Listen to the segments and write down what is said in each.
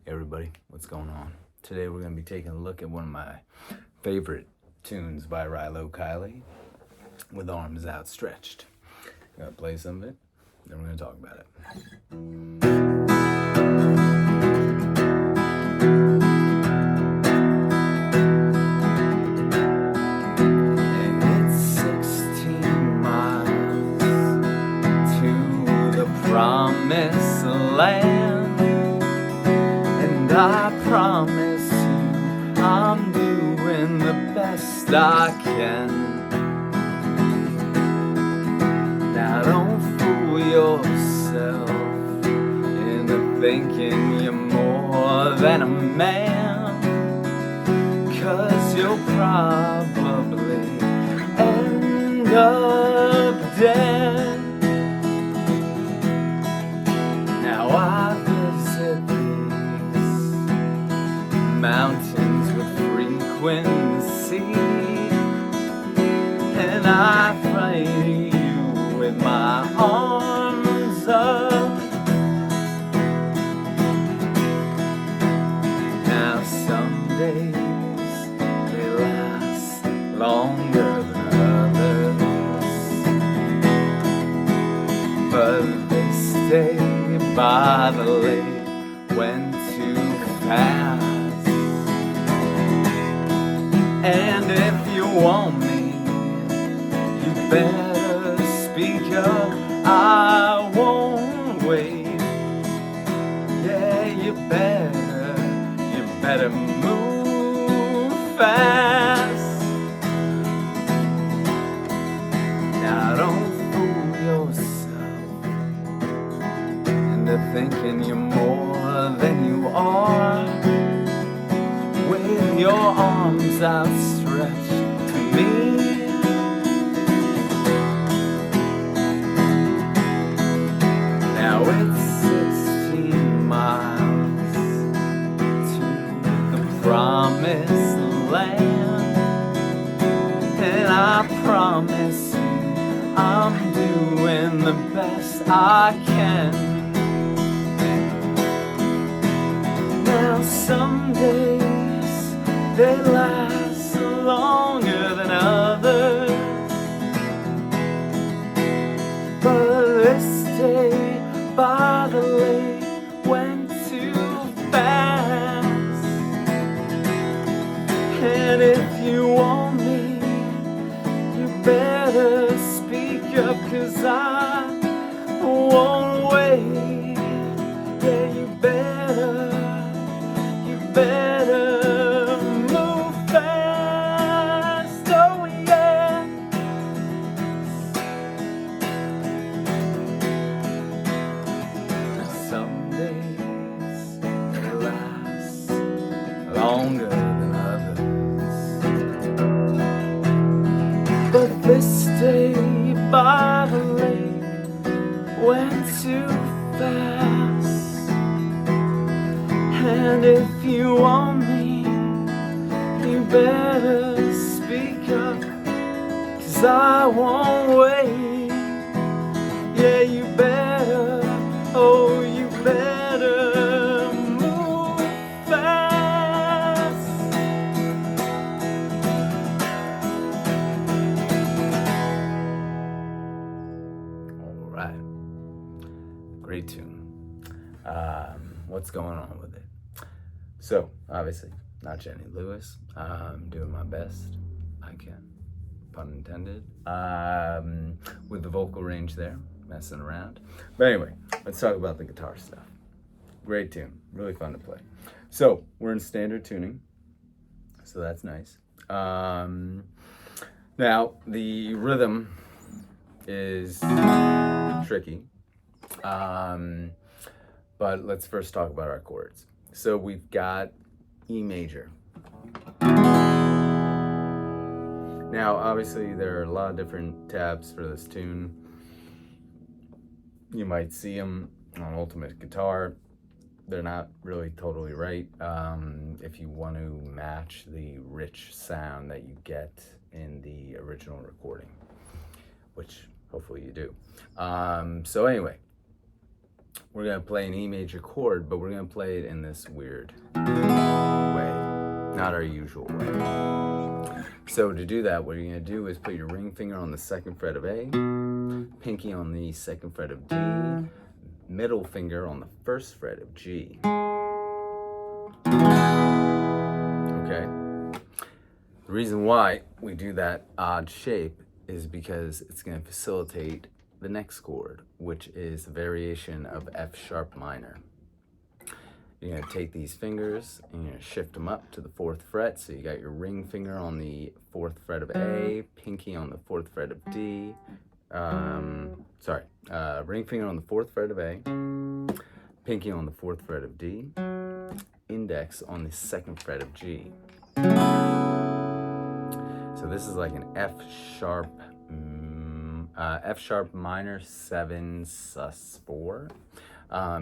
Hey everybody, what's going on? Today we're going to be taking a look at one of my favorite tunes by Rilo Kiley with Arms Outstretched. I'm going to play some of it, then we're going to talk about it. And it's 16 miles to the promised land. I promise you, I'm doing the best I can. Now don't fool yourself into thinking you're more than a man, 'cause you'll probably end up dead. Now I visit mountains with frequency, and I pray to you with my arms up. Now some days they last longer than others, but this day by the lake went too fast. And if you want me, you better speak up. I won't wait. Yeah, you better move fast. Now don't fool yourself into thinking you're more than you are, with your arms outstretched to me. Now it's 16 miles to the promised land, and I promise you I'm doing the best I can. Now some days they last longer than others, but this day by the lake went too fast. And if you want me, you better speak up, 'cause I won't wait. Yeah, you better move fast, oh yeah. Some days they last longer than others, but this day by the lake went too fast. And if you want me, you better speak up, 'cause I won't wait. Yeah, you better, oh, you better move fast. All right, great tune. What's going on with it? So, obviously, not Jenny Lewis. I'm doing my best I can, pun intended, with the vocal range there, messing around. But anyway, let's talk about the guitar stuff. Great tune, really fun to play. So, we're in standard tuning, so that's nice. Now, the rhythm is tricky, but let's first talk about our chords. So we've got E major. Now, obviously, there are a lot of different tabs for this tune. You might see them on Ultimate Guitar. They're not really totally right. If you want to match the rich sound that you get in the original recording, which hopefully you do. So anyway, we're going to play an E major chord, but we're going to play it in this weird way, not our usual way. So to do that, what you're going to do is put your ring finger on the 2nd fret of A, pinky on the 2nd fret of D, middle finger on the 1st fret of G. Okay? The reason why we do that odd shape is because it's going to facilitate the next chord, which is a variation of F sharp minor. You're going to take these fingers and you're going to shift them up to the 4th fret. So you got your ring finger on the 4th fret of A, pinky on the 4th fret of D. Ring finger on the 4th fret of A, pinky on the 4th fret of D, index on the 2nd fret of G. So this is like an F sharp minor 7 sus 4,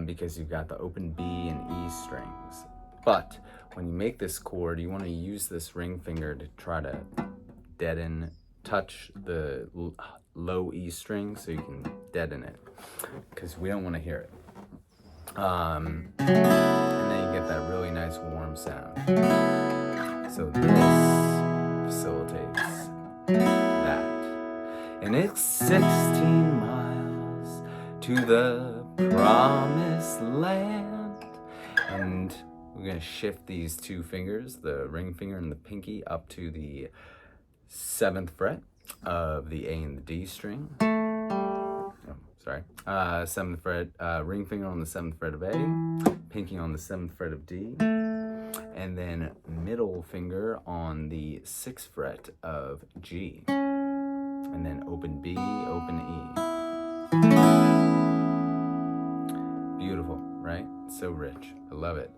because you've got the open B and E strings. But when you make this chord, you want to use this ring finger to try to touch the low E string so you can deaden it, because we don't want to hear it. And then you get that really nice warm sound. So this facilitates that. And it's 16 miles to the promised land. And we're going to shift these two fingers, the ring finger and the pinky, up to the 7th fret of the A and the D string. 7th fret, ring finger on the 7th fret of A, pinky on the 7th fret of D, and then middle finger on the 6th fret of G, and then open B, open E. Beautiful, right? So rich. I love it.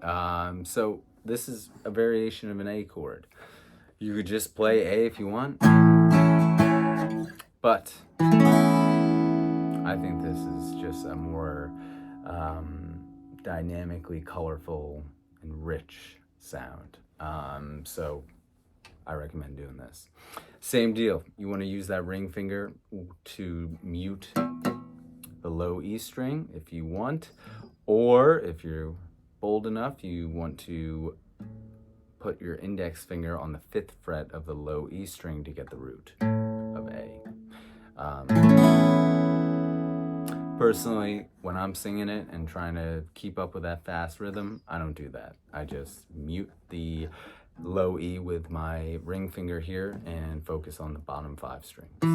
So this is a variation of an A chord. You could just play A if you want, but I think this is just a more dynamically colorful and rich sound. So I recommend doing this. Same deal. You want to use that ring finger to mute the low E string if you want, or if you're bold enough, you want to put your index finger on the 5th fret of the low E string to get the root of A. Personally, when I'm singing it and trying to keep up with that fast rhythm, I don't do that. I just mute the low E with my ring finger here and focus on the bottom 5 strings. All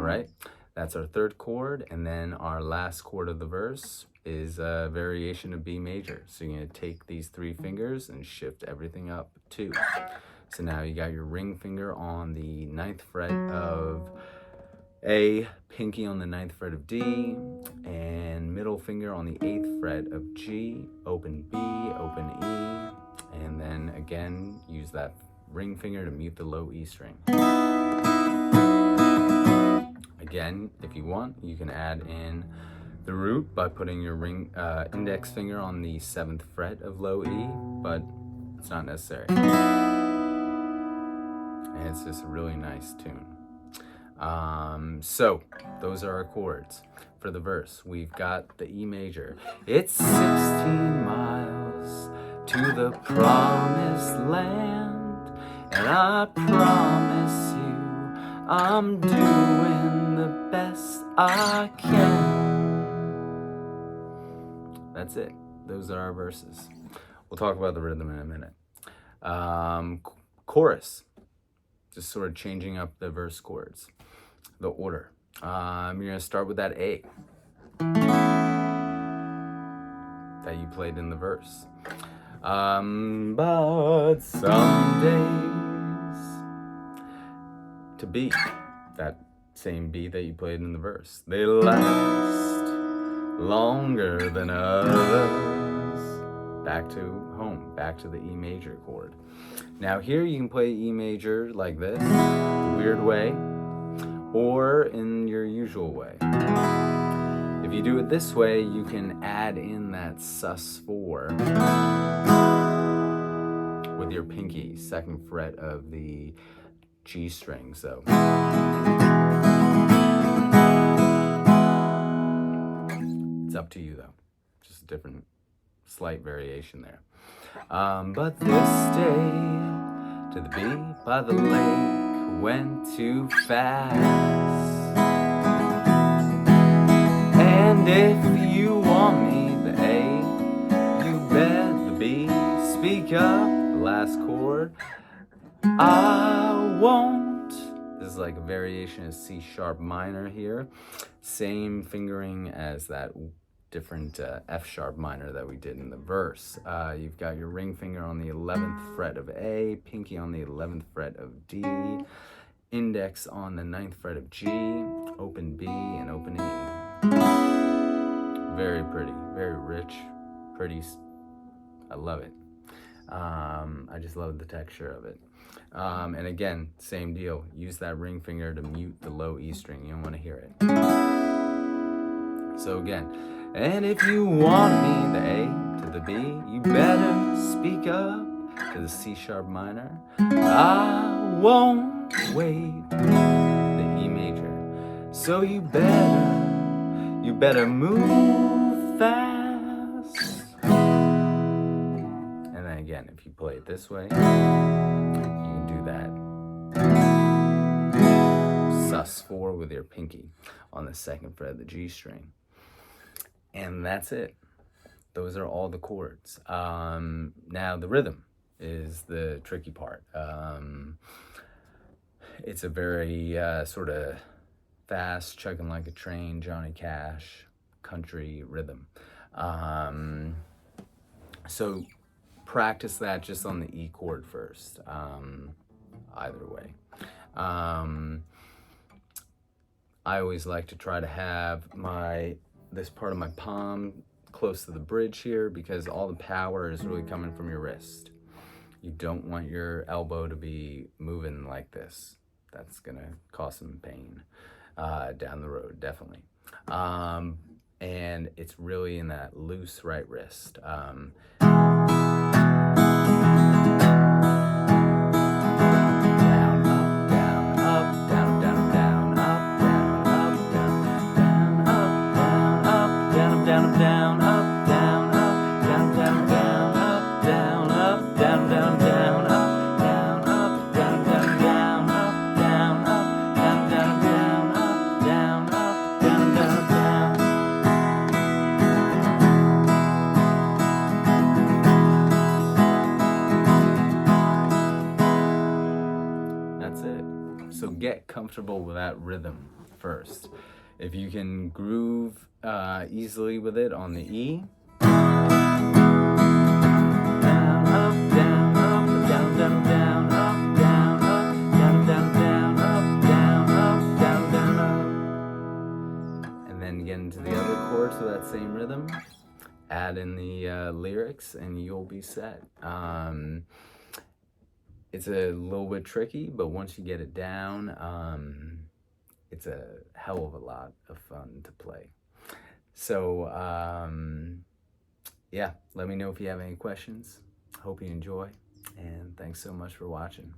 right, that's our 3rd chord, and then our last chord of the verse is a variation of B major. So you're going to take these 3 fingers and shift everything up 2. So now you got your ring finger on the 9th fret of A, pinky on the 9th fret of D, and middle finger on the 8th fret of G, open B, open E, and then again use that ring finger to mute the low E string. Again, if you want, you can add in the root by putting your index finger on the 7th fret of low E, but it's not necessary. And it's just a really nice tune. So those are our chords for the verse. We've got the E major. It's 16 miles to the promised land, and I promise you I'm doing the best I can. That's it. Those are our verses. We'll talk about the rhythm in a minute. Chorus, just sort of changing up the verse chords, the order. You're going to start with that A that you played in the verse. But some days, to B, that same B that you played in the verse. They last longer than others. Back to home, back to the E major chord. Now here you can play E major like this, the weird way, or in your usual way. If you do it this way, you can add in that sus4 with your pinky, 2nd fret of the G string. So up to you though. Just a different, slight variation there. But this day to the beat by the lake went too fast. And if you want me, the A, you bet the B, speak up, the last chord, I won't. This is like a variation of C sharp minor here. Same fingering as that different F sharp minor that we did in the verse. You've got your ring finger on the 11th fret of A, pinky on the 11th fret of D, index on the 9th fret of G, open B and open E. Very pretty, very rich, pretty. I love it. I just love the texture of it. And again, same deal. Use that ring finger to mute the low E string. You don't want to hear it. So again, and if you want me, the A to the B, you better speak up to the C sharp minor. I won't wait, the E major. So you better move fast. And then again, if you play it this way, you can do that sus4 with your pinky on the 2nd fret of the G string. And that's it. Those are all the chords. Now the rhythm is the tricky part. It's a very sort of fast, chugging like a train, Johnny Cash country rhythm. So practice that just on the E chord first, either way. I always like to try to have this part of my palm close to the bridge here, because all the power is really coming from your wrist. You don't want your elbow to be moving like this. That's gonna cause some pain down the road, definitely. And it's really in that loose right wrist. So get comfortable with that rhythm first. If you can groove easily with it on the E, down, up, down, up, down, down, down, up, down, up, down, down, down, up, down, up, down, down, up, and then get into the other chords with that same rhythm. Add in the lyrics, and you'll be set. It's a little bit tricky, but once you get it down, it's a hell of a lot of fun to play. So, yeah, let me know if you have any questions. Hope you enjoy, and thanks so much for watching.